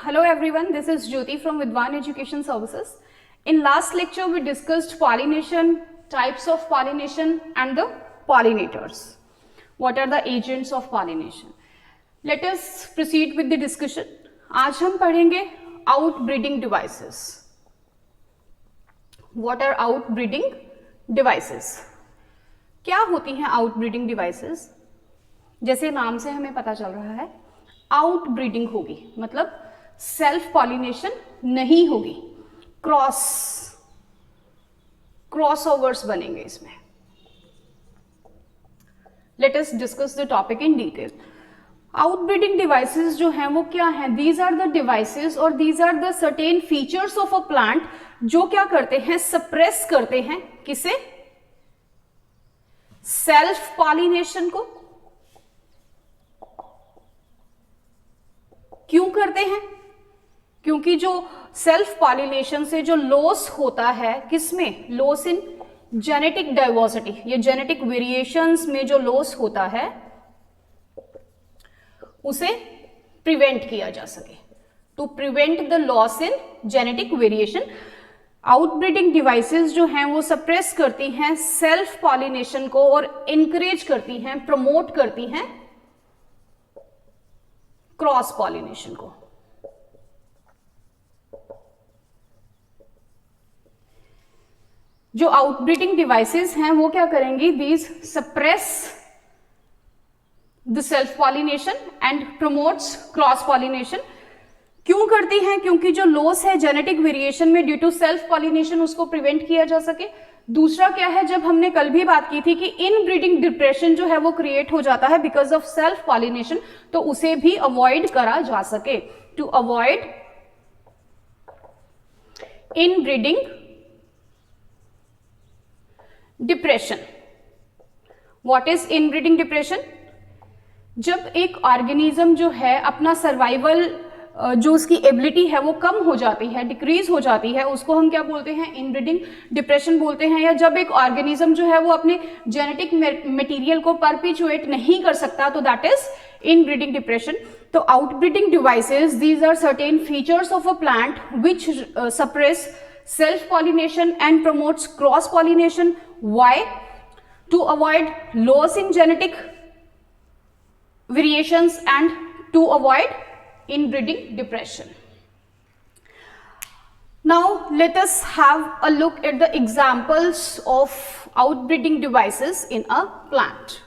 Hello everyone, this is Jyoti from Vidwan Education Services. In last lecture we discussed pollination, types of pollination and the pollinators. What are the agents of pollination? Let us proceed with the discussion. आज हम पढ़ेंगे outbreeding devices. What are outbreeding devices? क्या होती हैं outbreeding devices? जैसे नाम से हमें पता चल रहा है आउटब्रीडिंग होगी, मतलब सेल्फ पॉलिनेशन नहीं होगी, क्रॉस ओवर्स बनेंगे इसमें. Let us discuss the topic in detail. Outbreeding devices जो हैं वो क्या हैं? दीज आर द डिवाइसेस और these are the certain features of a plant जो क्या करते हैं, सप्रेस करते हैं किसे? सेल्फ पॉलिनेशन को. क्यों करते हैं? क्योंकि जो सेल्फ पॉलिनेशन से जो लॉस होता है, किसमें? लॉस इन जेनेटिक डाइवर्सिटी, ये जेनेटिक वेरिएशंस में जो लॉस होता है उसे प्रिवेंट किया जा सके. To prevent the loss in genetic variation, outbreeding devices जो हैं वो सप्रेस करती हैं सेल्फ पॉलिनेशन को और इंकरेज करती हैं, प्रमोट करती हैं क्रॉस पॉलिनेशन को. जो आउटब्रीडिंग डिवाइसेस हैं वो क्या करेंगी? These suppress the self pollination and promotes cross pollination. क्यों करती हैं? क्योंकि जो लॉस है जेनेटिक वेरिएशन में ड्यू टू सेल्फ पॉलिनेशन उसको प्रिवेंट किया जा सके. दूसरा क्या है, जब हमने कल भी बात की थी कि इनब्रीडिंग डिप्रेशन जो है वो क्रिएट हो जाता है बिकॉज ऑफ सेल्फ पॉलिनेशन, तो उसे भी अवॉइड करा जा सके. To avoid inbreeding depression. What is inbreeding depression? जब एक ऑर्गेनिज्म जो है अपना सर्वाइवल जो उसकी एबिलिटी है वो कम हो जाती है, डिक्रीज हो जाती है, उसको हम क्या बोलते हैं? इनब्रीडिंग डिप्रेशन बोलते हैं. या जब एक ऑर्गेनिज्म जो है वो अपने जेनेटिक मटेरियल को परपिचुएट नहीं कर सकता, तो दैट इज इनब्रीडिंग डिप्रेशन. तो outbreeding devices, these are certain features of a plant which suppress self pollination and promotes cross pollination. Why? To avoid loss in genetic variations and to avoid inbreeding depression. Now let us have a look at the examples of outbreeding devices in a plant.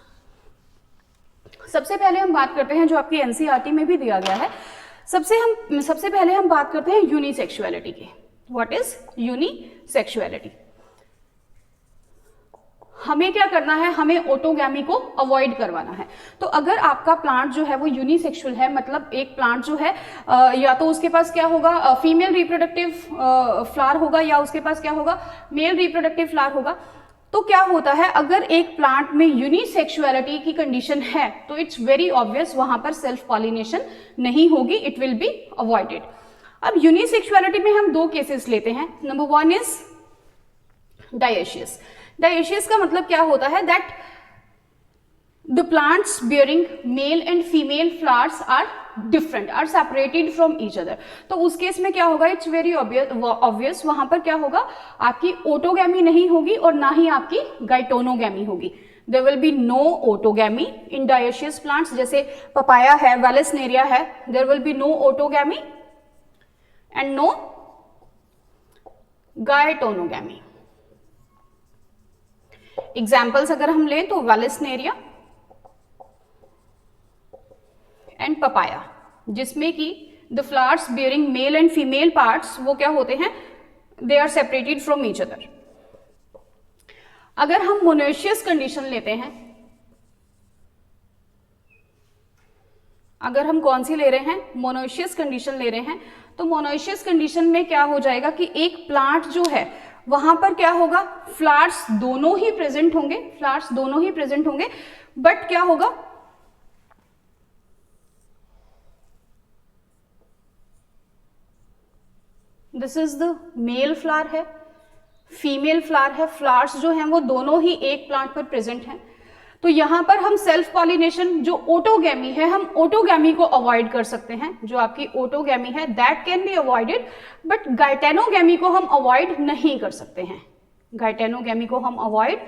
सबसे पहले हम बात करते हैं जो आपकी NCERT में भी दिया गया है. सबसे पहले हम बात करते हैं यूनिसेक्सुअलिटी की. What is unisexuality? हमें क्या करना है? हमें ऑटोगैमी को अवॉइड करवाना है. तो अगर आपका प्लांट जो है वो यूनिसेक्सुअल है, मतलब एक प्लांट जो है या तो उसके पास क्या होगा, फीमेल रिप्रोडक्टिव फ्लावर होगा, या उसके पास क्या होगा, मेल रिप्रोडक्टिव फ्लावर होगा. तो क्या होता है, अगर एक प्लांट में यूनिसेक्सुअलिटी की कंडीशन है तो इट्स वेरी ऑब्वियस वहां पर सेल्फ पॉलिनेशन नहीं होगी, इट विल बी अवॉइडेड. अब यूनिसेक्सुअलिटी में हम दो केसेस लेते हैं. Number one is dioecious. Dioecious का मतलब क्या होता है? That the plants bearing male and female flowers are different, are separated from each other. तो उस केस में क्या होगा? इट्स वेरी ऑब्वियस वहां पर क्या होगा, आपकी ऑटोगैमी नहीं होगी और ना ही आपकी गाइटोनोगैमी होगी. There will be no autogamy in dioecious plants. जैसे पपाया है, वेलेसनेरिया है, there will be no autogamy and no geitonogamy. Examples अगर हम लें तो वेलेसनेरिया एंड पपाया, जिसमें कि the flowers bearing male and female parts वो क्या होते हैं? They are separated from each other. अगर हम मोनोइशियस कंडीशन लेते हैं, अगर हम कौन सी ले रहे हैं? मोनोइशियस कंडीशन ले रहे हैं. तो मोनोइशियस कंडीशन में क्या हो जाएगा कि एक प्लांट जो है वहां पर क्या होगा, फ्लावर्स दोनों ही प्रेजेंट होंगे, फ्लावर्स दोनों ही प्रेजेंट होंगे, बट क्या होगा, this is the male flower है, फीमेल फ्लावर है, फ्लावर्स जो हैं वो दोनों ही एक प्लांट पर प्रेजेंट हैं. तो यहां पर हम सेल्फ पॉलिनेशन, जो ओटोगैमी है, हम ओटोगैमी को अवॉइड कर सकते हैं। जो आपकी ओटोगैमी है that can be avoided, but geitonogamy को हम अवॉइड नहीं कर सकते हैं। गाइटेनोगैमी को हम अवॉइड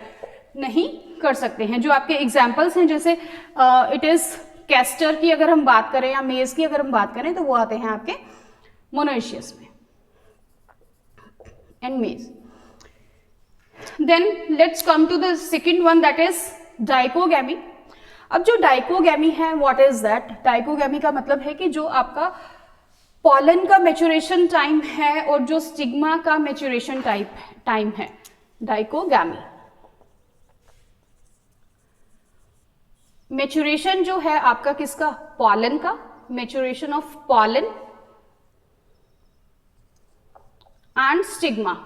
नहीं कर सकते हैं। जो आपके एग्जाम्पल्स हैं, जैसे इट इज कैस्टर की अगर हम बात करें या मेज की अगर हम बात करें, तो वो आते हैं आपके मोनोइशियस में and maize. Then let's come to the second one, that is dichogamy. अब जो डाइकोगैमी है, व्हाट इज दैट? डाइकोगैमी का मतलब है कि जो आपका पॉलन का मैच्योरेशन टाइम है और जो स्टिग्मा का मैच्योरेशन टाइम है, डाइकोगैमी। मैच्योरेशन जो है आपका किसका? पॉलन का, maturation of pollen and stigma,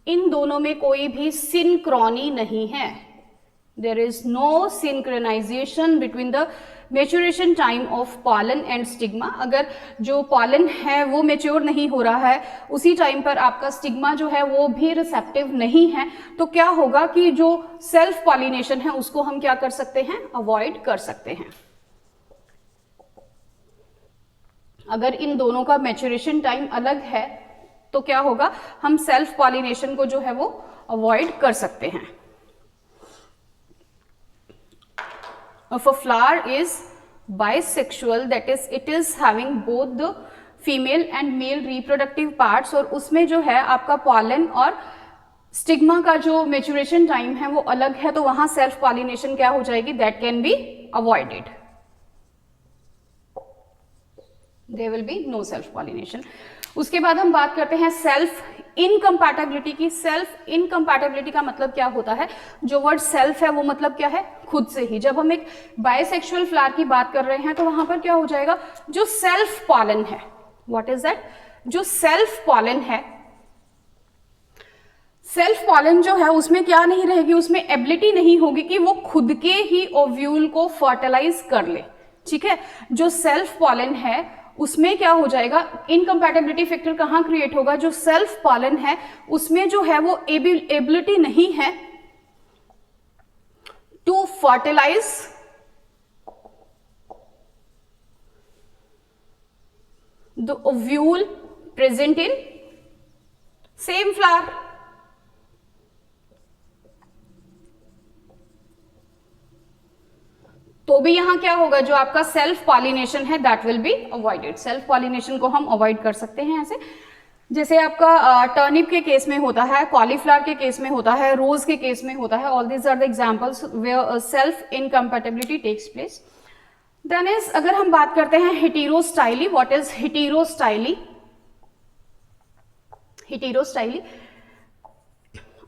इन दोनों में कोई भी सिंक्रोनी नहीं है। There is no synchronization between the maturation time of pollen and stigma. अगर जो पॉलन है वो मैच्योर नहीं हो रहा है, उसी टाइम पर आपका स्टिग्मा जो है वो भी रिसेप्टिव नहीं है, तो क्या होगा कि जो सेल्फ पॉलिनेशन है उसको हम क्या कर सकते हैं? अवॉइड कर सकते हैं। अगर इन दोनों का मैच्योरेशन टाइम अलग है तो क्या होगा? हम सेल्फ पॉलिनेशन को जो है वो अवॉइड कर सकते हैं। If a flower is bisexual, that is it is having both the female and male reproductive parts, और उसमें जो है आपका पॉलन और स्टिग्मा का जो मैच्योरेशन टाइम है वो अलग है, तो वहां सेल्फ पॉलिनेशन क्या हो जाएगी? That can be avoided. There will be no self pollination. उसके बाद हम बात करते हैं सेल्फ इनकम्पैटिबिलिटी की। सेल्फ इनकम्पैटिबिलिटी का मतलब क्या होता है? जो वर्ड सेल्फ है वो मतलब क्या है? खुद से ही। जब हम एक बायसेक्सुअल फ्लावर की बात कर रहे हैं तो वहां पर क्या हो जाएगा? जो सेल्फ पॉलन है, व्हाट इज दैट? जो सेल्फ पॉलन है, सेल्फ पॉलन जो है उसमें क्या नहीं रहेगी? उसमें एबिलिटी नहीं होगी कि वो खुद के ही ओव्यूल को फर्टिलाइज कर ले। ठीक है, जो सेल्फ पॉलन है उसमें क्या हो जाएगा? इनकम्पैटिबिलिटी फैक्टर कहां क्रिएट होगा? जो सेल्फ पॉलन है उसमें जो है वो एबिलिटी नहीं है to fertilize the ovule present in same flower. तो भी यहां क्या होगा? जो आपका सेल्फ पॉलिनेशन है that will be avoided. Self pollination को हम अवॉइड कर सकते हैं ऐसे, जैसे आपका टर्निप के केस में होता है, कॉलीफ्लावर के केस में होता है, रोज के केस में होता है। All these are the examples where self incompatibility takes place. Then is, अगर हम बात करते हैं हेटेरोस्टाइली, व्हाट इज हेटेरोस्टाइली? हेटेरोस्टाइली,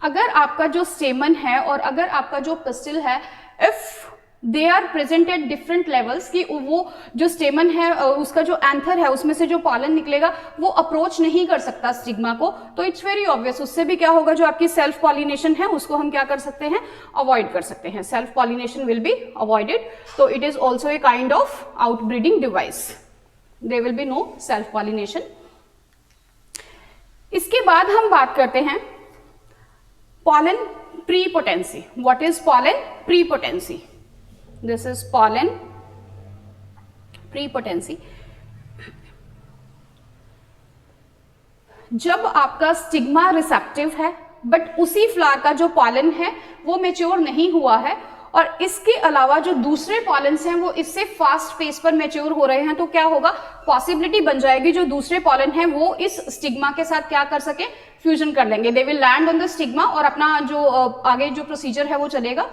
अगर आपका जो स्टेमन है और अगर आपका जो पिस्टिल है, if they are present at different levels, कि वो जो स्टेमन है उसका जो एंथर है उसमें से जो पॉलन निकलेगा वो अप्रोच नहीं कर सकता स्टिग्मा को, तो इट्स वेरी ऑब्वियस उससे भी क्या होगा? जो आपकी सेल्फ पॉलिनेशन है उसको हम क्या कर सकते हैं? अवॉइड कर सकते हैं। Self pollination will be avoided, तो it is also a kind of outbreeding device. There will be no self pollination. इसके बाद हम बात करते हैं pollen prepotency. What is pollen prepotency? This is pollen prepotency. जब आपका स्टिग्मा रिसेप्टिव है बट उसी फ्लावर का जो पॉलन है वो मैच्योर नहीं हुआ है, और इसके अलावा जो दूसरे पॉलन्स हैं वो इससे फास्ट पेस पर मैच्योर हो रहे हैं, तो क्या होगा? पॉसिबिलिटी बन जाएगी जो दूसरे पॉलन हैं वो इस स्टिग्मा के साथ क्या कर सके? फ्यूजन कर लेंगे। They will land on the stigma और अपना जो आगे जो प्रोसीजर है वो चलेगा।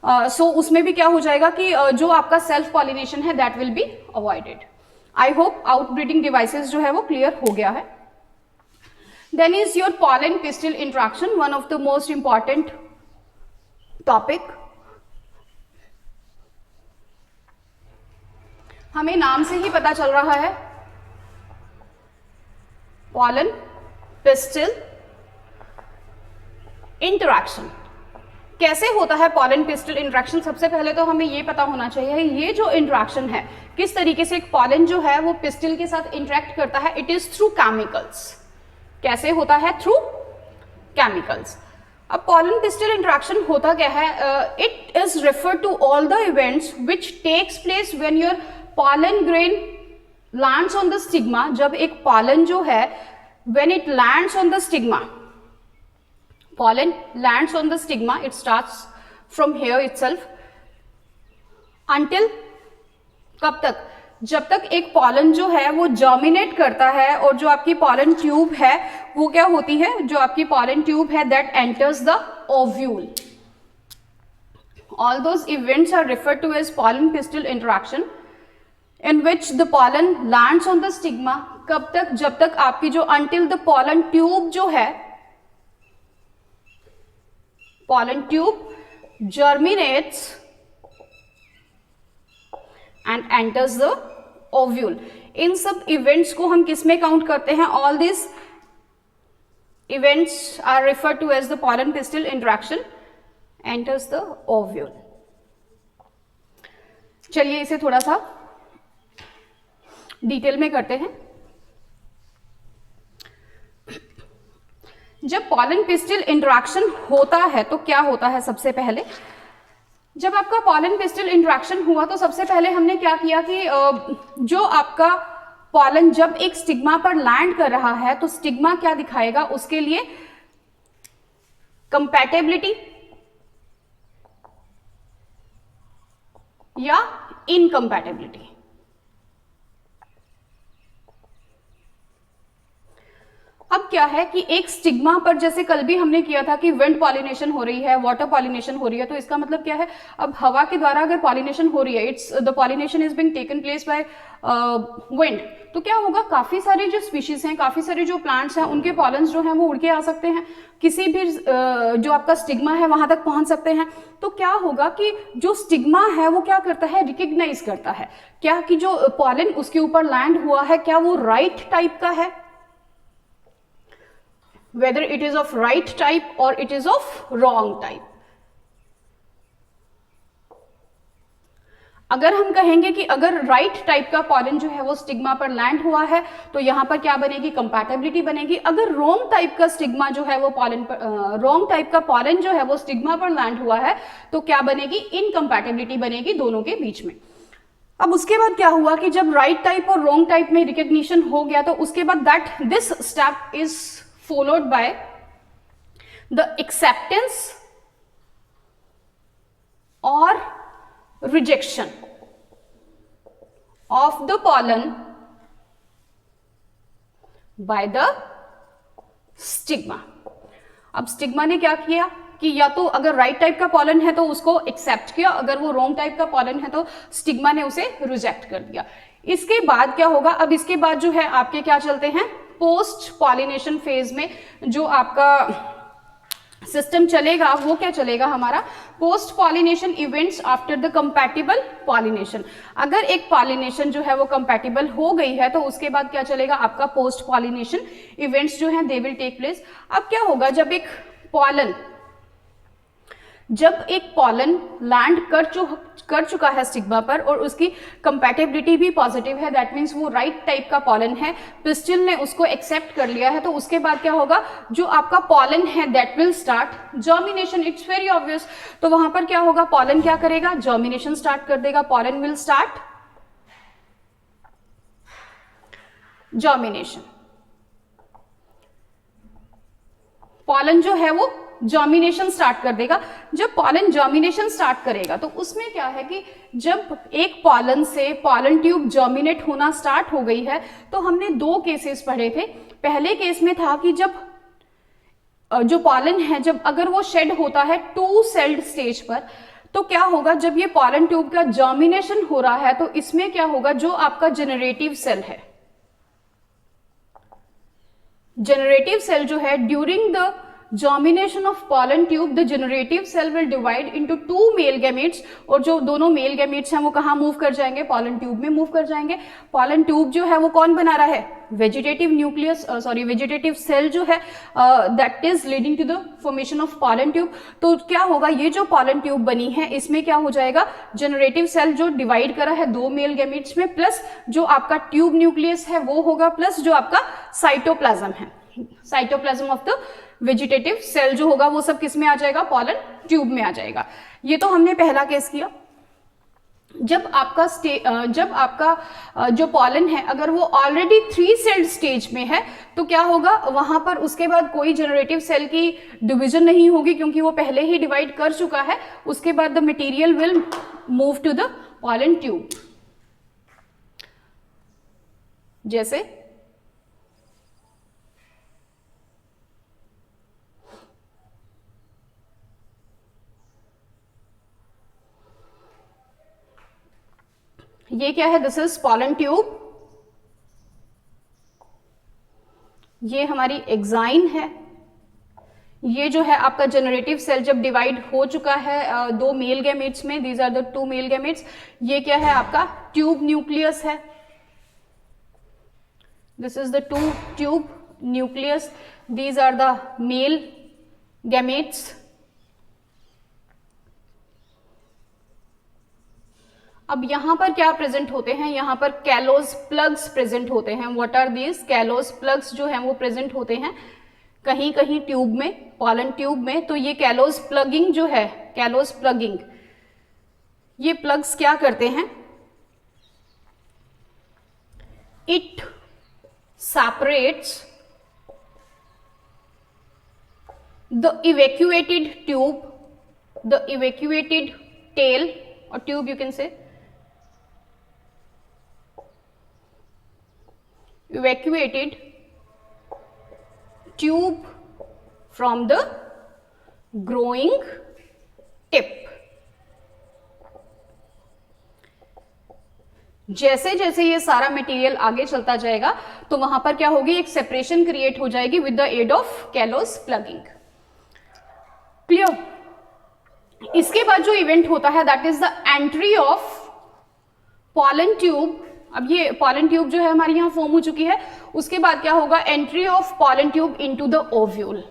सो उसमें भी क्या हो जाएगा कि जो आपका सेल्फ पॉलिनेशन है that will be avoided. I hope outbreeding devices जो है वो क्लियर हो गया है। Then is your pollen pistil interaction, one of the most important topic. हमें नाम से ही पता चल रहा है, पॉलन पिस्टिल इंटरैक्शन। कैसे होता है पॉलन पिस्टिल इंटरैक्शन? सबसे पहले तो हमें ये पता होना चाहिए ये जो इंटरैक्शन है किस तरीके से एक पॉलन जो है वो पिस्टिल के साथ इंटरैक्ट करता है। It is through chemicals. कैसे होता है? Through chemicals. अब पॉलन पिस्टल इंटरेक्शन होता क्या है? It is refer to all the events which takes place when your pollen grain lands on the stigma. जब एक पॉलन जो है when it lands on the stigma, pollen lands on the stigma, it starts from here itself until कब तक? जब तक एक pollen जो है वो जर्मिनेट करता है और जो आपकी पॉलन ट्यूब है वो क्या होती है, जो आपकी पॉलन ट्यूब है that enters the ovule. All those events are referred to as pollen pistil interaction in which the pollen lands on the stigma. कब तक? जब तक आपकी जो अंटिल द पॉलन ट्यूब जो है, pollen tube germinates and enters the ovule। इन सब events को हम किस में काउंट करते हैं? All this events are referred to as the pollen pistil interaction enters the ovule। चलिए इसे थोड़ा सा डिटेल में करते हैं। जब पॉलन पिस्टिल इंटरेक्शन होता है तो क्या होता है? सबसे पहले जब आपका पॉलन पिस्टिल इंटरेक्शन हुआ तो सबसे पहले हमने क्या किया कि जो आपका पॉलन जब एक स्टिग्मा पर लैंड कर रहा है तो स्टिग्मा क्या दिखाएगा? उसके लिए कंपैटिबिलिटी या इनकंपैटिबिलिटी। अब क्या है कि एक स्टिग्मा पर, जैसे कल भी हमने किया था कि विंड पॉलिनेशन हो रही है, वाटर पॉलिनेशन हो रही है, तो इसका मतलब क्या है? अब हवा के द्वारा अगर पॉलिनेशन हो रही है, it's the pollination is being taken place by wind, तो क्या होगा? काफी सारी जो स्पीशीज हैं, काफी सारे जो प्लांट्स हैं, उनके पॉलन्स जो हैं वो उड़ के आ सकते हैं, किसी भी जो आपका स्टिग्मा है वहां तक पहुंच सकते हैं। तो क्या होगा कि जो स्टिग्मा है वो क्या करता है? रिकग्नाइज करता है क्या कि जो पॉलन उसके ऊपर लैंड हुआ है क्या वो राइट टाइप का है, whether it is of right type or it is of wrong type। अगर हम कहेंगे कि अगर राइट टाइप का पॉलन जो है वो स्टिग्मा पर लैंड हुआ है तो यहां पर क्या बनेगी? कंपैटिबिलिटी बनेगी। अगर रॉन्ग टाइप का स्टिग्मा जो है वो पॉलन पर रॉन्ग टाइप का पॉलन जो है वो स्टिग्मा पर लैंड हुआ है तो क्या बनेगी? इनकंपैटिबिलिटी बनेगी दोनों के बीच में। अब उसके बाद क्या हुआ कि जब राइट टाइप और रॉन्ग टाइप में रिकग्निशन हो गया तो उसके बाद that this step is followed by the acceptance or rejection of the pollen by the stigma। अब स्टिग्मा ने क्या किया कि या तो अगर राइट टाइप का पॉलन है तो उसको एक्सेप्ट किया, अगर वो रॉन्ग टाइप का पॉलन है तो स्टिग्मा ने उसे रिजेक्ट कर दिया। इसके बाद क्या होगा? अब इसके बाद जो है आपके क्या चलते हैं? पोस्ट पॉलिनेशन फेज में जो आपका सिस्टम चलेगा वो क्या चलेगा हमारा? Post pollination events after the compatible pollination. अगर एक पॉलिनेशन जो है वो कंपैटिबल हो गई है तो उसके बाद क्या चलेगा? आपका पोस्ट पॉलिनेशन इवेंट्स जो है दे विल टेक प्लेस। अब क्या होगा? जब एक पॉलन लैंड कर चुका है स्टिग्मा पर और उसकी कंपैटिबिलिटी भी पॉजिटिव है, दैट मीन्स वो राइट टाइप का पॉलन है, पिस्टिल ने उसको एक्सेप्ट कर लिया है, तो उसके बाद क्या होगा? जो आपका पॉलन है that will start germination. It's very obvious. तो वहां पर क्या होगा? पॉलन क्या करेगा? जर्मिनेशन स्टार्ट कर देगा। Pollen will start germination. Pollen जो है वो जर्मिनेशन स्टार्ट कर देगा। जब पॉलन जर्मिनेशन स्टार्ट करेगा तो उसमें क्या है कि जब एक पॉलन से पॉलन ट्यूब जर्मिनेट होना स्टार्ट हो गई है तो हमने दो केसेस पढ़े थे। पहले केस में था कि जब जो पॉलन है जब अगर वो शेड होता है टू सेल्ड स्टेज पर तो क्या होगा? जब ये पॉलन ट्यूब का जर्मिनेशन हो रहा है तो इसमें क्या होगा? जो आपका जेनरेटिव सेल है, जेनरेटिव सेल जो है during the germination of pollen tube the generative cell will divide into two male gametes और जो दोनों मेल गैमेट्स हैं वो कहाँ मूव कर जाएंगे? पॉलन ट्यूब में मूव कर जाएंगे। पॉलन ट्यूब जो है वो कौन बना रहा है? वेजिटेटिव न्यूक्लियस वेजिटेटिव सेल जो है that is leading to the formation of pollen tube. तो क्या होगा? ये जो पॉलन ट्यूब बनी है इसमें क्या हो जाएगा? जनरेटिव सेल जो डिवाइड करा है दो मेल गैमेट्स में, प्लस जो आपका ट्यूब न्यूक्लियस है वो होगा, प्लस जो आपका साइटोप्लाज्म है, cytoplasm of the vegetative cell जो होगा वो सब किस में आ जाएगा, पॉलन ट्यूब में आ जाएगा। ये तो हमने पहला केस किया। जब आपका जो पॉलन है अगर वो ऑलरेडी 3 सेल्ड स्टेज में है तो क्या होगा, वहां पर उसके बाद कोई जनरेटिव सेल की डिवीजन नहीं होगी क्योंकि वो पहले ही डिवाइड कर चुका है। उसके बाद the material will move to the pollen tube. जैसे ये क्या है, दिस इज पॉलन ट्यूब। ये हमारी एक्साइन है। ये जो है आपका जनरेटिव सेल जब डिवाइड हो चुका है 2 मेल गैमेट्स में, these are the 2 male gametes. ये क्या है आपका ट्यूब न्यूक्लियस है। This is the tube nucleus, these are the male gametes. अब यहां पर क्या प्रेजेंट होते हैं, यहां पर कैलोस प्लग्स प्रेजेंट होते हैं। What are these? Callose plugs जो हैं वो प्रेजेंट होते हैं कहीं कहीं ट्यूब में, पॉलन ट्यूब में। तो ये कैलोस प्लगिंग जो है, कैलोस प्लगिंग, ये प्लग्स क्या करते हैं, it separates the evacuated tube, the evacuated tail or tube you can say, evacuated tube from the growing tip। जैसे जैसे ये सारा मटेरियल आगे चलता जाएगा तो वहां पर क्या होगी, एक सेपरेशन क्रिएट हो जाएगी with the aid of callose plugging. Clear? इसके बाद जो इवेंट होता है that is the entry of pollen tube. अब ये पॉलन ट्यूब जो है हमारी यहां फॉर्म हो चुकी है। उसके बाद क्या होगा, entry of pollen tube into the ovule.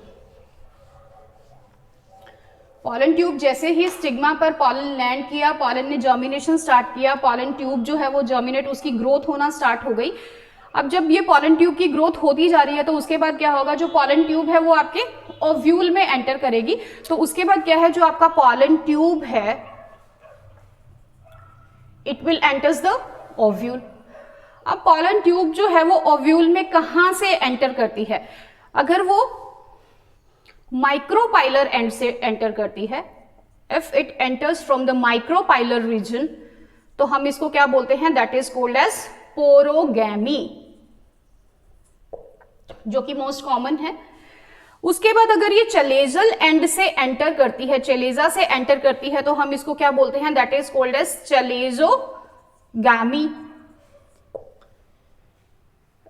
Pollen tube जैसे ही स्टिग्मा पर पॉलन लैंड किया, पॉलन ने जर्मिनेशन स्टार्ट किया, पॉलन ट्यूब जो है वो जर्मिनेट, उसकी ग्रोथ होना स्टार्ट हो गई। अब जब ये पॉलन ट्यूब की ग्रोथ होती जा रही है तो उसके बाद क्या होगा, जो पॉलन ट्यूब है वो आपके ओव्यूल में एंटर करेगी। तो उसके बाद क्या है, जो आपका पॉलन ट्यूब है it will enters the ovule. अब पॉलन ट्यूब जो है वो ओव्यूल में कहां से एंटर करती है, अगर वो माइक्रोपाइलर एंड से एंटर करती है, if it enters from the micropylar region, तो हम इसको क्या बोलते हैं, that is called as porogamy, जो कि मोस्ट कॉमन है। उसके बाद अगर ये चलेजल एंड से एंटर करती है, चलेजा से एंटर करती है, तो हम इसको क्या बोलते हैं, that is called as chalazogamy.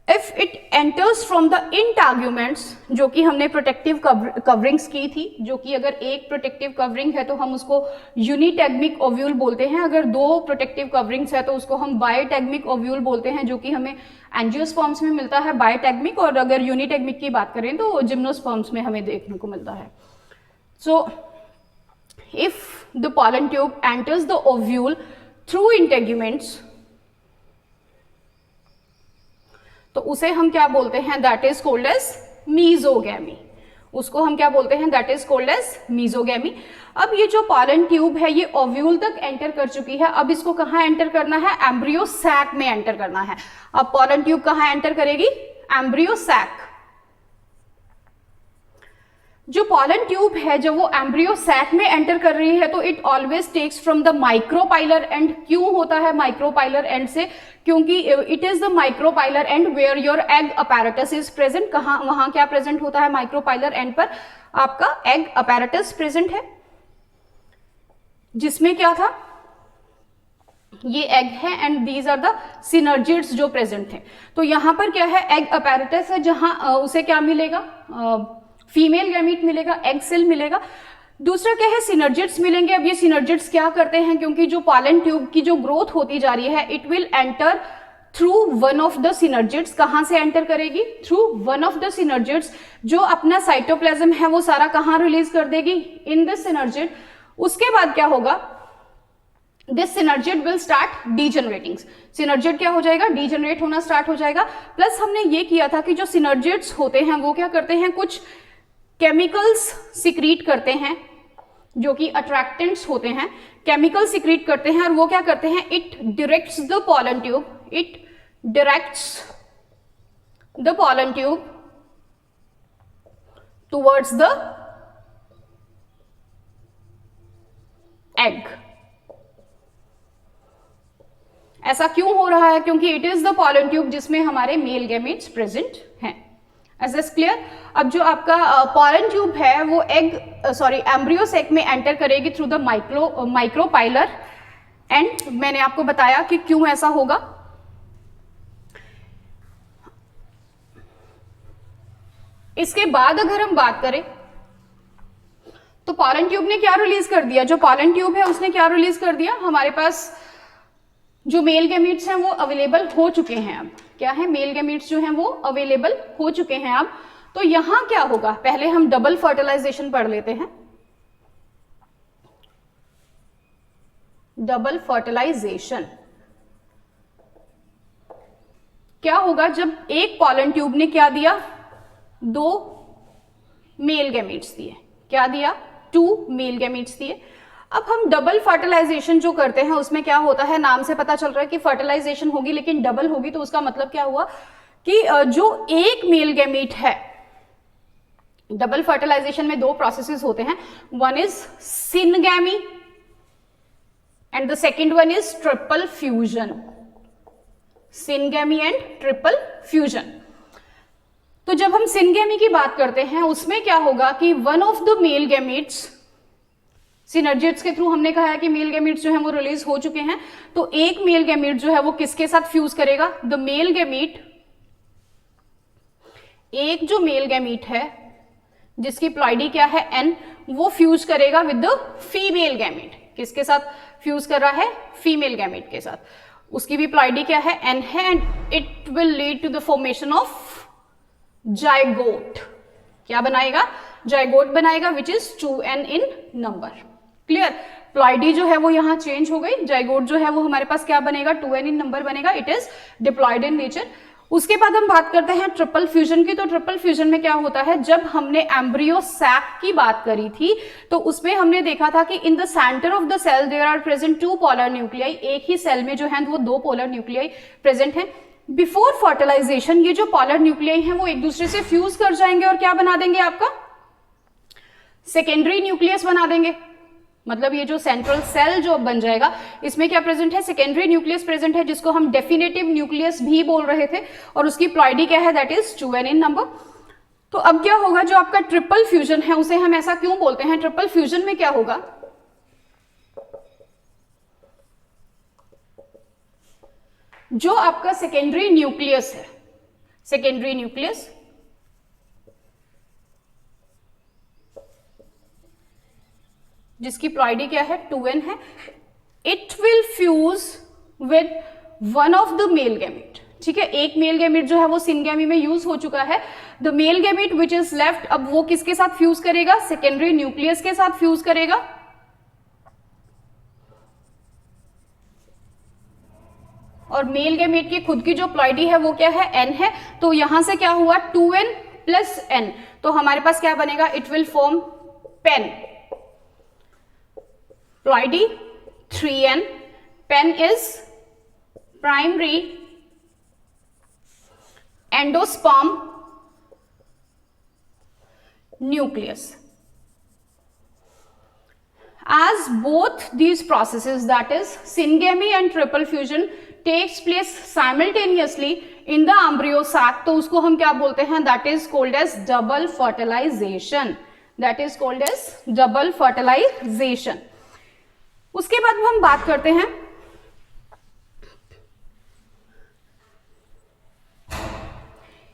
If it enters from the integuments, जो कि हमने प्रोटेक्टिव कवरिंग्स की थी, जो कि अगर एक प्रोटेक्टिव कवरिंग है तो हम उसको यूनिटेगमिक ओव्यूल बोलते हैं, अगर 2 प्रोटेक्टिव कवरिंग्स है तो उसको हम बायोटेगमिक ओव्यूल बोलते हैं, जो कि हमें एंजियोस्पर्म्स में मिलता है बायोटेगमिक, और अगर यूनिटेगमिक की बात करें तो जिम्नोस्पर्म्स में हमें देखने को मिलता है। So if the pollen tube enters the ovule through integuments, तो उसे हम क्या बोलते हैं, that is called as mesogamy. उसको हम क्या बोलते हैं, that is called as mesogamy. अब ये जो पॉलन ट्यूब है ये ओव्यूल तक एंटर कर चुकी है। अब इसको कहां एंटर करना है, एम्ब्रियो सैक में एंटर करना है। अब पॉलन ट्यूब कहां एंटर करेगी, एम्ब्रियो सैक। जो पॉलन ट्यूब है जब वो एम्ब्रियो सैक में एंटर कर रही है तो it always takes from the micropylar end. क्यों होता है माइक्रोपाइलर एंड से, क्योंकि it is the micropylar end where your egg apparatus is present. कहां, वहां क्या प्रेजेंट होता है, माइक्रोपाइलर एंड पर आपका एग अपैरेटस प्रेजेंट है, जिसमें क्या था, ये एग है and these are the synergids जो प्रेजेंट थे। तो यहां पर क्या है, एग अपैरेटस है, जहां उसे क्या मिलेगा, फीमेल गैमीट मिलेगा, एग सेल मिलेगा। दूसरा क्या है, सिनर्जिड्स मिलेंगे। अब ये सिनर्जिड्स क्या करते हैं, क्योंकि जो पॉलन ट्यूब की जो ग्रोथ होती जा रही है it will enter through one of the synergids. कहां से एंटर करेगी, through one of the synergids, जो अपना साइटोप्लाज्म है वो सारा कहां रिलीज कर देगी, इन दिस सिनर्जिड। उसके बाद क्या होगा, this synergid will start degenerating. Synergid क्या हो जाएगा, डीजनरेट होना स्टार्ट हो जाएगा। प्लस हमने ये किया था कि जो सिनर्जिड्स होते हैं वो क्या करते हैं, कुछ केमिकल्स सिक्रीट करते हैं जो कि अट्रैक्टेंट्स होते हैं, केमिकल सिक्रीट करते हैं और वो क्या करते हैं, it directs the pollen tube, it directs the pollen tube towards the egg. ऐसा क्यों हो रहा है? क्योंकि it is the pollen tube जिसमें हमारे मेल गैमेट्स प्रेजेंट हैं। Is this clear? अब जो आपका पॉलन ट्यूब है वो एम्ब्रियो सैक में एंटर करेगी थ्रू द माइक्रोपाइलर, एंड मैंने आपको बताया कि क्यों ऐसा होगा। इसके बाद अगर हम बात करें तो पॉलन ट्यूब ने क्या रिलीज कर दिया, जो पॉलन ट्यूब है उसने क्या रिलीज कर दिया, हमारे पास जो मेल गैमेट्स हैं वो अवेलेबल हो चुके हैं। अब क्या है, मेल गैमेट्स जो हैं वो अवेलेबल हो चुके हैं अब। तो यहां क्या होगा, पहले हम डबल फर्टिलाइजेशन पढ़ लेते हैं। डबल फर्टिलाइजेशन क्या होगा, जब एक पॉलन ट्यूब ने क्या दिया, 2 मेल गैमेट्स दिए, क्या दिया, 2 मेल गैमेट्स दिए। अब हम डबल फर्टिलाइजेशन जो करते हैं उसमें क्या होता है, नाम से पता चल रहा है कि फर्टिलाइजेशन होगी लेकिन डबल होगी, तो उसका मतलब क्या हुआ कि जो एक मेल गैमेट है, डबल फर्टिलाइजेशन में 2 प्रोसेसेस होते हैं, one is syngamy and the second one is triple fusion, syngamy and triple fusion. तो जब हम सिनगैमी की बात करते हैं उसमें क्या होगा कि one of the male gametes, synergists के थ्रू हमने कहा है कि मेल गैमेट्स जो है वो रिलीज हो चुके हैं, तो एक मेल गैमेट जो है वो किसके साथ फ्यूज करेगा, द मेल गैमेट, एक जो मेल गैमेट है जिसकी प्लॉइडी क्या है n, वो फ्यूज करेगा विद द फीमेल गैमेट। किसके साथ फ्यूज कर रहा है, फीमेल गैमेट के साथ, उसकी भी प्लॉइडी क्या है, n है, and it will lead to the formation of zygote. क्या बनाएगा, जाइगोट बनाएगा, which is 2n in number. Clear? Ploidy जो है वो यहां चेंज हो गई, जाइगोट जो है वो हमारे पास क्या बनेगा, 2n इन नंबर बनेगा, it is diploid in nature. उसके बाद हम बात करते हैं ट्रिपल फ्यूजन की। तो ट्रिपल फ्यूजन में क्या होता है, जब हमने एम्ब्रियो सैक की बात करी थी तो उसमें हमने देखा था कि in the centre of the cell there are present 2 polar nuclei, एक ही सेल में जो है वो 2 पोलर न्यूक्लियाई प्रेजेंट है। बिफोर फर्टिलाइजेशन ये जो पोलर न्यूक्लियाई हैं वो एक दूसरे से फ्यूज कर जाएंगे और क्या बना देंगे, आपका सेकेंडरी न्यूक्लियस बना देंगे। मतलब ये जो सेंट्रल सेल जो बन जाएगा इसमें क्या प्रेजेंट है, सेकेंडरी न्यूक्लियस प्रेजेंट है, जिसको हम डेफिनेटिव न्यूक्लियस भी बोल रहे थे, और उसकी प्लॉइडी क्या है, that is 2n in number. तो अब क्या होगा, जो आपका ट्रिपल फ्यूजन है उसे हम ऐसा क्यों बोलते हैं, ट्रिपल फ्यूजन में क्या होगा, जो आपका सेकेंडरी न्यूक्लियस है, सेकेंडरी न्यूक्लियस जिसकी प्लॉइडी क्या है, 2n है, it will fuse with one of the male gamete. ठीक है, एक मेल गैमेट जो है वो सिनगैमी में यूज हो चुका है, the male gamete which is left, अब वो किसके साथ फ्यूज करेगा, सेकेंडरी न्यूक्लियस के साथ फ्यूज करेगा, और मेल गैमेट की खुद की जो प्लॉइडी है वो क्या है, n है। तो यहां से क्या हुआ, 2n प्लस n, तो हमारे पास क्या बनेगा, it will form PEN, ploidy 3n, PEN is primary endosperm nucleus. As both these processes, that is syngamy and triple fusion, takes place simultaneously in the embryo sac, तो उसको हम क्या बोलते हैं, that is called as double fertilization, that is called as double fertilization. उसके बाद हम बात करते हैं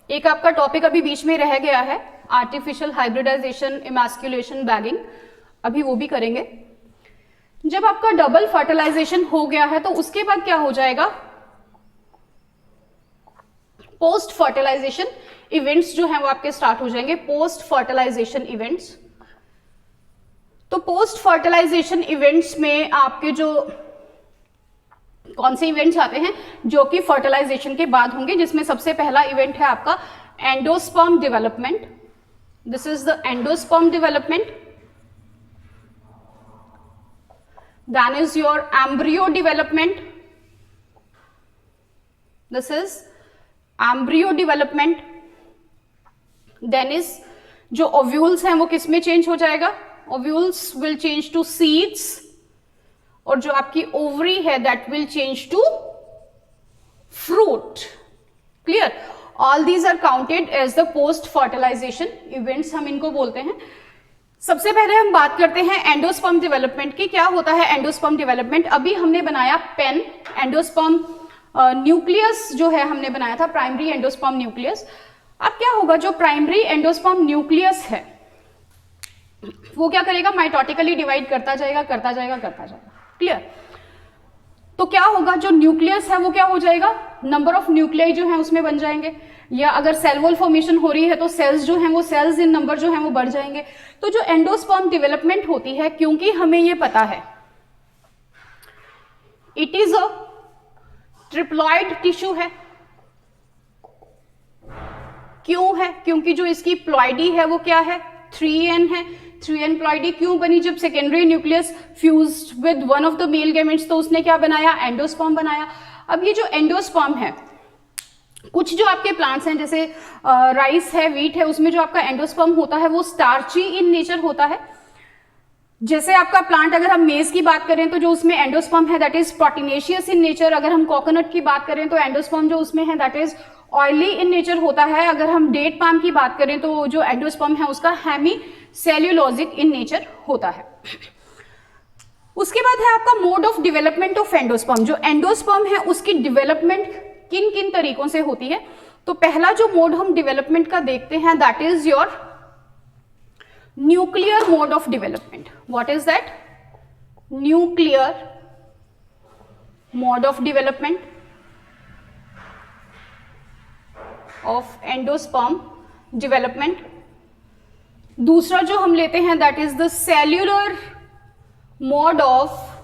एक आपका टॉपिक अभी बीच में रह गया है, आर्टिफिशियल हाइब्रिडाइजेशन, इमैस्कुलेशन, बैगिंग, अभी वो भी करेंगे। जब आपका डबल फर्टिलाइजेशन हो गया है तो उसके बाद क्या हो जाएगा, पोस्ट फर्टिलाइजेशन इवेंट्स जो हैं वो आपके स्टार्ट हो जाएंगे, पोस्ट फर्टिलाइजेशन इवेंट्स। तो पोस्ट फर्टिलाइजेशन इवेंट्स में आपके जो कौन से इवेंट्स आते हैं जो कि फर्टिलाइजेशन के बाद होंगे, जिसमें सबसे पहला इवेंट है आपका endosperm development, This is the endosperm development. Then is your embryo development. This is embryo development. Then is जो ovules हैं वो किस में चेंज हो जाएगा? Ovules will change to seeds. और जो आपकी ovary है that will change to fruit. Clear? All these are counted as the post fertilization events, हम इनको बोलते हैं. सबसे पहले हम बात करते हैं एंडोस्पर्म डेवलपमेंट की. क्या होता है एंडोस्पर्म डेवलपमेंट? अभी हमने बनाया पेन, एंडोस्पर्म न्यूक्लियस जो है हमने बनाया था, प्राइमरी एंडोस्पर्म न्यूक्लियस. अब क्या होगा, जो प्राइमरी एंडोस्पर्म न्यूक्लियस है वो क्या करेगा, माइटोटिकली डिवाइड करता जाएगा करता जाएगा करता जाएगा. क्लियर? तो क्या होगा, जो न्यूक्लियस है वो क्या हो जाएगा, नंबर ऑफ न्यूक्लियाई जो है उसमें बन जाएंगे. या अगर सेल वॉल फॉर्मेशन हो रही है तो सेल्स जो हैं वो सेल्स इन नंबर जो हैं वो बढ़ जाएंगे. तो जो एंडोस्पर्म डेवलपमेंट होती है, क्योंकि हमें ये पता है it is a triploid tissue है. क्यों है? क्योंकि जो इसकी प्लॉइडी है वो क्या है, 3n है. 3n प्लॉइडी क्यों बनी? जब secondary nucleus fused with one of the male gametes तो उसने क्या बनाया, एंडोस्पर्म बनाया. अब ये जो एंडोस्पर्म है, कुछ जो आपके प्लांट्स हैं जैसे राइस है, वीट है, उसमें जो आपका एंडोस्पर्म होता है वो स्टार्ची इन नेचर होता है. जैसे आपका प्लांट, अगर हम मेज की बात करें तो जो उसमें एंडोस्पर्म है that is proteinaceous in nature. अगर हम कोकोनट की बात करें तो एंडोस्पर्म जो उसमें है that is oily in nature होता है. अगर हम डेट पाम की बात करें तो जो एंडोस्पर्म है उसका हेमी सेल्यूलोजिक इन नेचर होता है. उसके बाद है आपका mode of development of endosperm. जो एंडोस्पर्म है उसकी डेवलपमेंट किन किन तरीकों से होती है? तो पहला जो मोड हम डेवलपमेंट का देखते हैं that is your nuclear mode of development. What is that? Nuclear mode of development of endosperm development. दूसरा जो हम लेते हैं that is the cellular mode of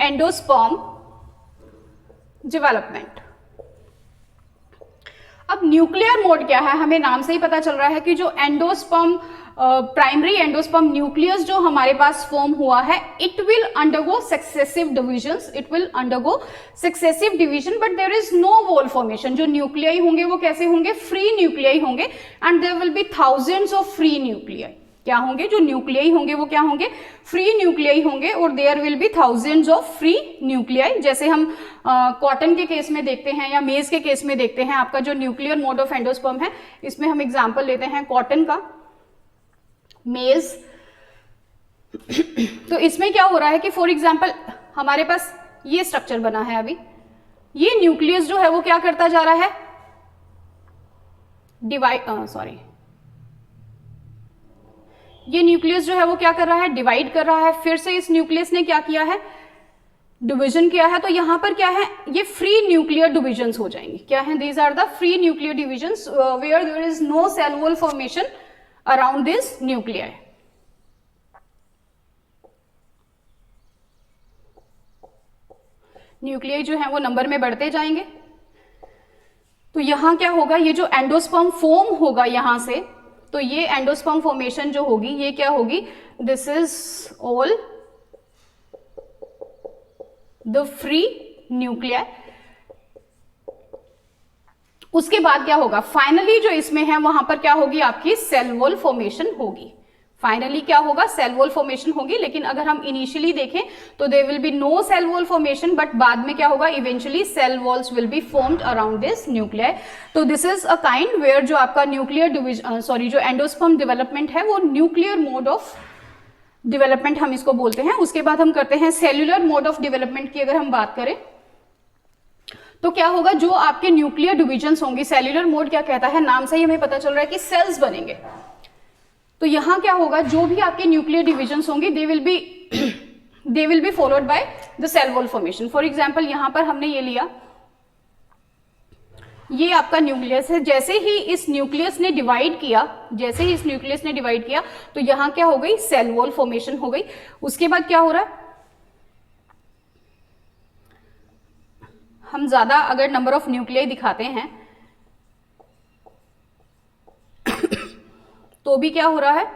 endosperm development. अब न्यूक्लियर मोड क्या है? हमें नाम से ही पता चल रहा है कि जो एंडोस्पर्म प्राइमरी एंडोस्पर्म न्यूक्लियस जो हमारे पास फॉर्म हुआ है, it will undergo successive divisions. It will undergo successive division but there is no wall formation. जो न्यूक्लियाई होंगे वो कैसे होंगे, फ्री न्यूक्लियाई होंगे. And there will be thousands of free nuclei. क्या होंगे, जो न्यूक्लियाई होंगे वो क्या होंगे, फ्री न्यूक्लियाई होंगे. और there will be thousands of free nuclei. जैसे हम कॉटन के केस में देखते हैं या मेज के केस में देखते हैं, आपका जो न्यूक्लियर मोड ऑफ एंडोस्पर्म है, इसमें हम एग्जांपल लेते हैं कॉटन का, मेज. तो इसमें क्या हो रहा है कि फॉर एग्जांपल हमारे पास ये स्ट्रक्चर बना है. अभी ये न्यूक्लियस जो है वो क्या करता जा रहा है, ये न्यूक्लियस जो है वो क्या कर रहा है, डिवाइड कर रहा है. फिर से इस न्यूक्लियस ने क्या किया है, डिवीजन किया है. तो यहां पर क्या है, ये फ्री न्यूक्लियर डिविजन्स हो जाएंगे. क्या है, these are the free nuclear divisions where there is no cell wall formation around this nuclear. Nuclear जो है वो नंबर में बढ़ते जाएंगे. तो यहां क्या होगा, ये जो एंडोस्पर्म फॉर्म होगा यहां से, तो ये एंडोस्पर्म फॉर्मेशन जो होगी ये क्या होगी, this is all the free nuclear. उसके बाद क्या होगा, फाइनली जो इसमें है वहां पर क्या होगी, आपकी सेल वॉल फॉर्मेशन होगी. फाइनली क्या होगा, सेल वॉल फॉर्मेशन होगी. लेकिन अगर हम इनिशियली देखें तो there will be no cell wall formation, but बाद में क्या होगा, eventually cell walls will be formed around this nuclear. तो this is a kind where जो आपका न्यूक्लियर डिवीजन जो एंडोस्पर्म डेवलपमेंट है वो न्यूक्लियर मोड ऑफ डेवलपमेंट हम इसको बोलते हैं. उसके बाद हम करते हैं सेल्यूलर मोड ऑफ डेवलपमेंट की. अगर हम बात करें तो क्या होगा, जो आपके न्यूक्लियर डिविजन्स होंगे, सेल्यूलर मोड क्या कहता है, नाम से ही हमें पता चल रहा है कि सेल्स बनेंगे. तो यहां क्या होगा, जो भी आपके न्यूक्लियर डिविजन्स होंगे they will be followed by the cell wall formation. For example यहां पर हमने ये लिया, ये आपका न्यूक्लियस है. जैसे ही इस न्यूक्लियस ने डिवाइड किया, तो यहां क्या हो गई, सेल वॉल फॉर्मेशन हो गई. उसके बाद क्या हो रहा है, हम ज्यादा अगर नंबर ऑफ न्यूक्लियाई दिखाते हैं तो भी क्या हो रहा है,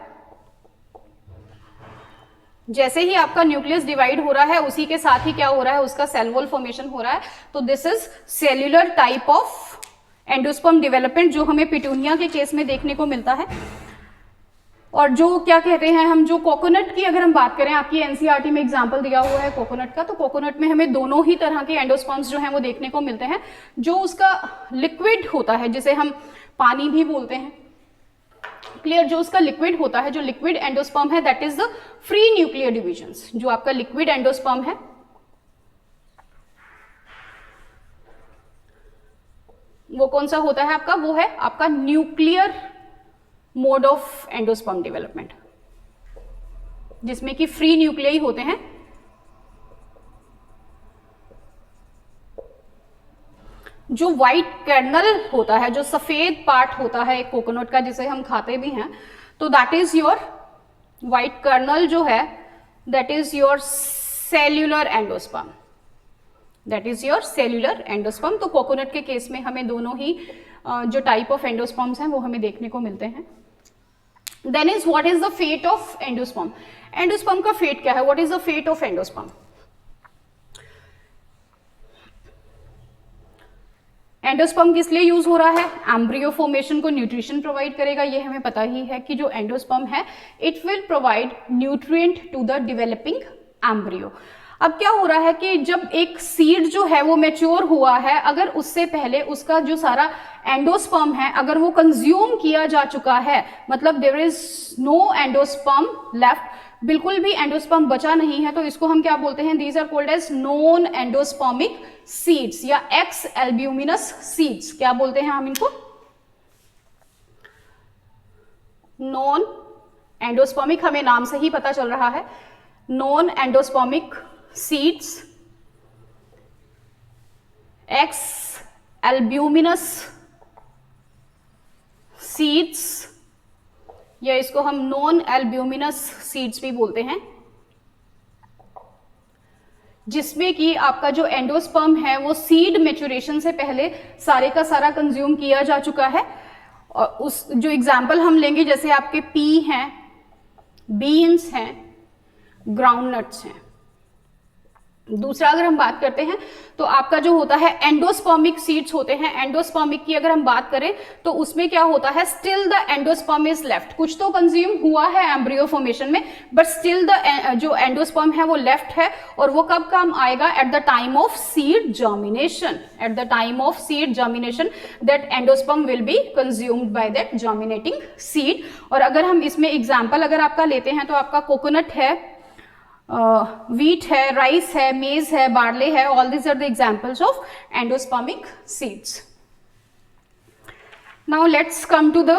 जैसे ही आपका न्यूक्लियस डिवाइड हो रहा है उसी के साथ ही क्या हो रहा है, उसका सेल वॉल फॉर्मेशन हो रहा है। तो this is cellular type of endosperm development जो हमें पिटूनिया के केस में देखने को मिलता है। और जो क्या कहते हैं हम, जो कोकोनट की अगर हम बात करें, आपकी एनसीईआरटी में एग्जांपल दिया हुआ है कोकोनट का, तो कोकोनट में हमें दोनों ही तरह के एंडोस्पर्म्स जो हैं वो देखने को मिलते हैं। जो उसका लिक्विड होता है, जिसे हम पानी भी बोलते हैं, क्लियर, जो उसका लिक्विड होता है, जो लिक्विड एंडोस्पर्म है, that is the free nuclear divisions. जो आपका लिक्विड एंडोस्पर्म है वो कौन सा होता है आपका, वो है आपका nuclear mode of endosperm development, जिसमें कि फ्री न्यूक्लियाई होते हैं। जो व्हाइट कर्नल होता है, जो सफेद पार्ट होता है एक कोकोनट का, जिसे हम खाते भी हैं, तो that is your white kernel जो है, that is your cellular endosperm, that is your cellular endosperm. तो कोकोनट के केस में हमें दोनों ही जो टाइप ऑफ एंडोस्पर्म्स हैं वो हमें देखने को मिलते हैं। Then is what is the fate of endosperm. Endosperm का फेट क्या है, what is the fate of endosperm. Endosperm किस लिए यूज हो रहा है, एम्ब्रियो फॉर्मेशन को न्यूट्रिशन प्रोवाइड करेगा। ये हमें पता ही है कि जो एंडोस्पर्म है it will provide nutrient to the developing embryo. अब क्या हो रहा है कि जब एक सीड जो है वो मैच्योर हुआ है, अगर उससे पहले उसका जो सारा एंडोस्पर्म है अगर वो कंज्यूम किया जा चुका है, मतलब there is no endosperm left, बिल्कुल भी एंडोस्पर्म बचा नहीं है, तो इसको हम क्या बोलते हैं, these are called as non endospermic seeds या एक्स एल्ब्यूमिनस सीड्स। क्या बोलते हैं हम इनको, नॉन एंडोस्पर्मिक, हमें नाम से ही पता चल रहा है, non endospermic seeds, x albuminous seeds, या इसको हम नॉन एल्ब्यूमिनस सीड्स भी बोलते हैं, जिसमें कि आपका जो एंडोस्पर्म है वो सीड मैच्योरेशन से पहले सारे का सारा कंज्यूम किया जा चुका है। और उस जो एग्जाम्पल हम लेंगे, जैसे आपके पी हैं, बीन्स हैं, ग्राउंडनट्स हैं। दूसरा अगर हम बात करते हैं तो आपका जो होता है एंडोस्पर्मिक सीड्स होते हैं। एंडोस्पर्मिक की अगर हम बात करें तो उसमें क्या होता है, still the endosperm is left, कुछ तो कंज्यूम हुआ है एम्ब्रियो फॉर्मेशन में, बट स्टिल द जो एंडोस्पर्म है वो लेफ्ट है। और वो कब काम आएगा, at the time of seed germination, at the time of seed germination that endosperm will be consumed by that germinating seed. और अगर हम इसमें एग्जाम्पल अगर आपका लेते हैं तो आपका कोकोनट है, wheat है, राइस है, मेज है, बार्ले है, all these are the examples of endospermic seeds. Now let's come to the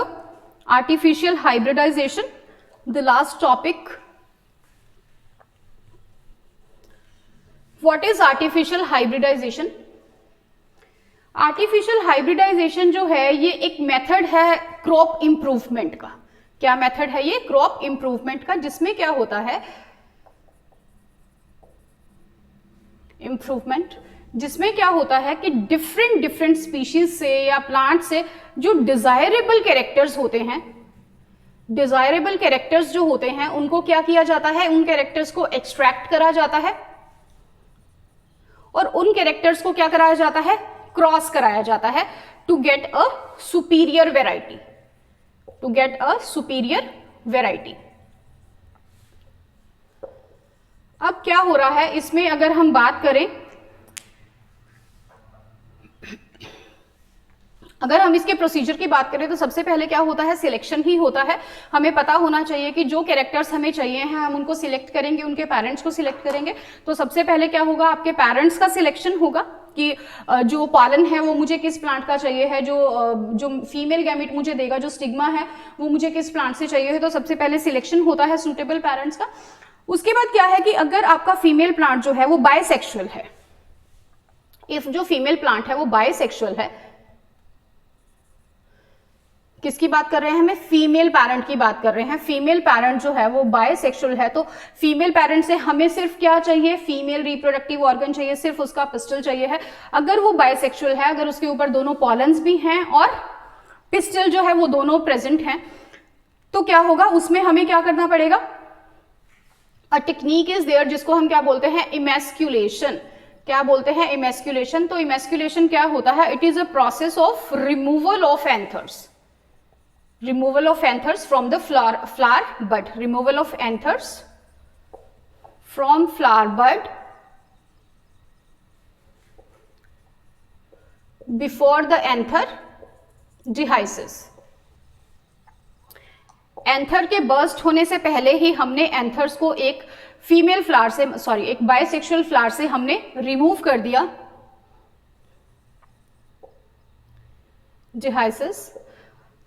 artificial hybridization, the last topic. What is artificial hybridization? Artificial hybridization जो है ये एक मेथड है क्रॉप इंप्रूवमेंट का। क्या मेथड है ये, क्रॉप इंप्रूवमेंट का, जिसमें क्या होता है इंप्रूवमेंट, जिसमें क्या होता है कि डिफरेंट स्पीशीज से या प्लांट से जो डिजायरेबल कैरेक्टर्स होते हैं, डिजायरेबल कैरेक्टर्स जो होते हैं उनको क्या किया जाता है, उन कैरेक्टर्स को एक्सट्रैक्ट करा जाता है और उन कैरेक्टर्स को क्या कराया जाता है, क्रॉस कराया जाता है, to get a superior variety, to get a superior variety. अब क्या हो रहा है इसमें, अगर हम बात करें, अगर हम इसके प्रोसीजर की बात करें तो सबसे पहले क्या होता है, सिलेक्शन ही होता है। हमें पता होना चाहिए कि जो कैरेक्टर्स हमें चाहिए हैं हम उनको सिलेक्ट करेंगे, उनके पेरेंट्स को सिलेक्ट करेंगे। तो सबसे पहले क्या होगा, आपके पेरेंट्स का सिलेक्शन होगा कि जो पॉलन है वो मुझे किस प्लांट का चाहिए है, जो फीमेल गैमेट मुझे देगा, जो स्टिग्मा है वो मुझे किस प्लांट से चाहिए है। तो सबसे पहले सिलेक्शन होता है सूटेबल पेरेंट्स का। उसके बाद क्या है कि अगर आपका फीमेल प्लांट जो है वो बायसेक्सुअल है, इफ जो फीमेल प्लांट है वो बायसेक्सुअल है, किसकी बात कर रहे हैं, हमें फीमेल पैरेंट की बात कर रहे हैं। फीमेल पैरेंट जो है वो बायसेक्सुअल है, तो फीमेल पैरेंट से हमें सिर्फ क्या चाहिए, फीमेल रिप्रोडक्टिव ऑर्गन चाहिए, सिर्फ उसका पिस्टल चाहिए है। अगर वो बायसेक्सुअल है, अगर उसके ऊपर दोनों पॉलन्स भी हैं और पिस्टल जो है वो दोनों प्रेजेंट हैं, तो क्या होगा, उसमें हमें क्या करना पड़ेगा, अ टेक्निक इज देयर जिसको हम क्या बोलते हैं, इमेस्क्यूलेशन। क्या बोलते हैं, इमेस्क्यूलेशन। तो इमेस्क्यूलेशन क्या होता है, it is a process of removal of anthers, removal of anthers from the flower bud, removal of anthers from flower bud before the anther dehisces। Anther के बर्स्ट होने से पहले ही हमने एंथर्स को एक फीमेल फ्लावर से, सॉरी एक bisexual flower से हमने रिमूव कर दिया, dehisces।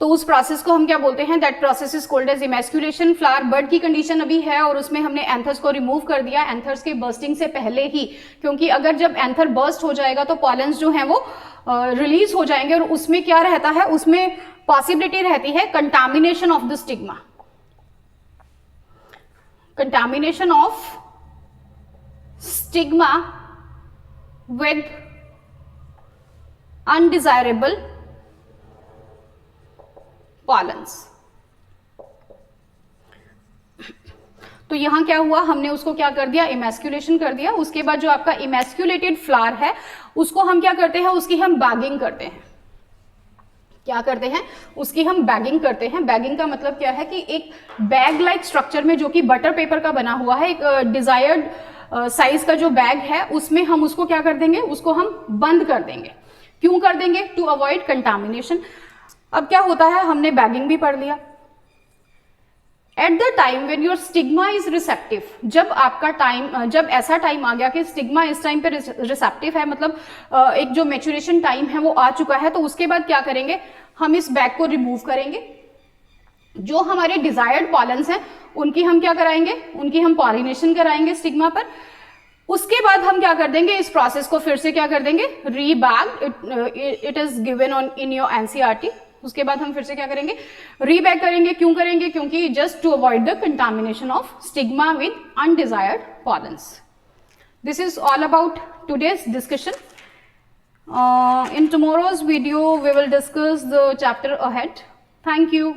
तो उस प्रोसेस को हम क्या बोलते हैं, that process is called as emasculation. Flower bud की कंडीशन अभी है और उसमें हमने एंथर्स को रिमूव कर दिया एंथर्स के बर्स्टिंग से पहले ही, क्योंकि अगर जब एंथर बर्स्ट हो जाएगा तो पॉलेंस जो हैं वो रिलीज हो जाएंगे और उसमें क्या रहता है, उसमें पॉसिबिलिटी रहती है contamination of the stigma, contamination of stigma with undesirable pollens. तो यहां क्या हुआ, हमने उसको क्या कर दिया, इमेस्क्यूलेशन कर दिया। उसके बाद जो आपका इमेस्क्यूलेटेड फ्लावर है उसको हम क्या करते हैं, उसकी हम बैगिंग करते हैं। क्या करते हैं, उसकी हम बैगिंग करते हैं। बैगिंग का मतलब क्या है कि एक बैग लाइक स्ट्रक्चर में, जो कि बटर पेपर का बना हुआ है, एक डिजायर्ड साइज का जो बैग है, उसमें हम उसको क्या कर देंगे, उसको हम बंद कर देंगे। क्यों कर देंगे, टू अवॉइड कंटामिनेशन। अब क्या होता है, हमने बैगिंग भी पढ़ लिया। At the time when your stigma is receptive, जब आपका टाइम, जब ऐसा टाइम आ गया कि स्टिग्मा इस टाइम पे रिसेप्टिव है, मतलब एक जो मैच्योरेशन टाइम है वो आ चुका है, तो उसके बाद क्या करेंगे, हम इस बैग को रिमूव करेंगे। जो हमारे डिजायर्ड पॉलेंस हैं उनकी हम क्या कराएंगे, उनकी हम पॉलिनेशन कराएंगे स्टिग्मा पर। उसके बाद हम क्या कर देंगे, इस प्रोसेस को फिर से क्या कर देंगे, Rebag. It is given on in your NCERT. उसके बाद हम फिर से क्या करेंगे, रीबैग करेंगे। क्यों करेंगे, क्योंकि just to avoid the contamination of stigma with undesired pollens. This is all about today's discussion. In tomorrow's video we will discuss the chapter ahead. Thank you.